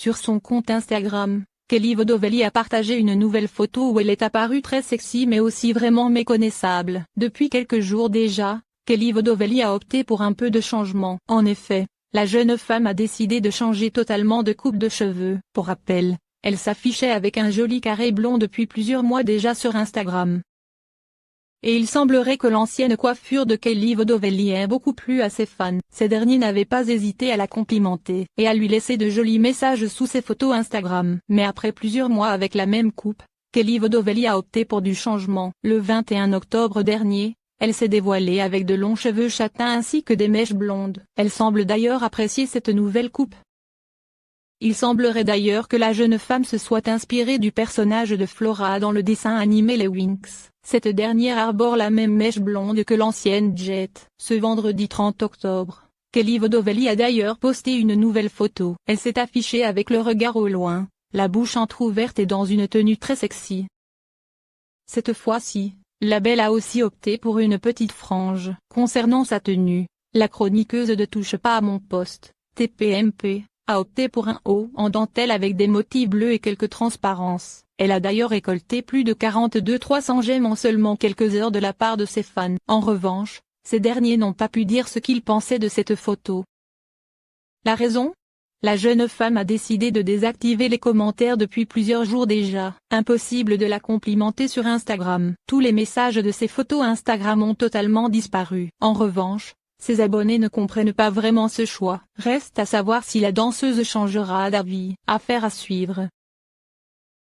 Sur son compte Instagram, Kelly Vodovelli a partagé une nouvelle photo où elle est apparue très sexy mais aussi vraiment méconnaissable. Depuis quelques jours déjà, Kelly Vodovelli a opté pour un peu de changement. En effet, la jeune femme a décidé de changer totalement de coupe de cheveux. Pour rappel, elle s'affichait avec un joli carré blond depuis plusieurs mois déjà sur Instagram. Et il semblerait que l'ancienne coiffure de Kelly Vodovelli ait beaucoup plu à ses fans. Ces derniers n'avaient pas hésité à la complimenter et à lui laisser de jolis messages sous ses photos Instagram. Mais après plusieurs mois avec la même coupe, Kelly Vodovelli a opté pour du changement. Le 21 octobre dernier, elle s'est dévoilée avec de longs cheveux châtains ainsi que des mèches blondes. Elle semble d'ailleurs apprécier cette nouvelle coupe. Il semblerait d'ailleurs que la jeune femme se soit inspirée du personnage de Flora dans le dessin animé Les Winx. Cette dernière arbore la même mèche blonde que l'ancienne Jet. Ce vendredi 30 octobre, Kelly Vodovelli a d'ailleurs posté une nouvelle photo. Elle s'est affichée avec le regard au loin, la bouche entrouverte et dans une tenue très sexy. Cette fois-ci, la belle a aussi opté pour une petite frange. Concernant sa tenue, la chroniqueuse de Touche pas à mon poste, TPMP, a opté pour un haut en dentelle avec des motifs bleus et quelques transparences. Elle a d'ailleurs récolté plus de 300 j'aime en seulement quelques heures de la part de ses fans. En revanche, ces derniers n'ont pas pu dire ce qu'ils pensaient de cette photo. La raison ? La jeune femme a décidé de désactiver les commentaires depuis plusieurs jours déjà. Impossible de la complimenter sur Instagram. Tous les messages de ses photos Instagram ont totalement disparu. En revanche, ses abonnés ne comprennent pas vraiment ce choix. Reste à savoir si la danseuse changera d'avis. Affaire à suivre.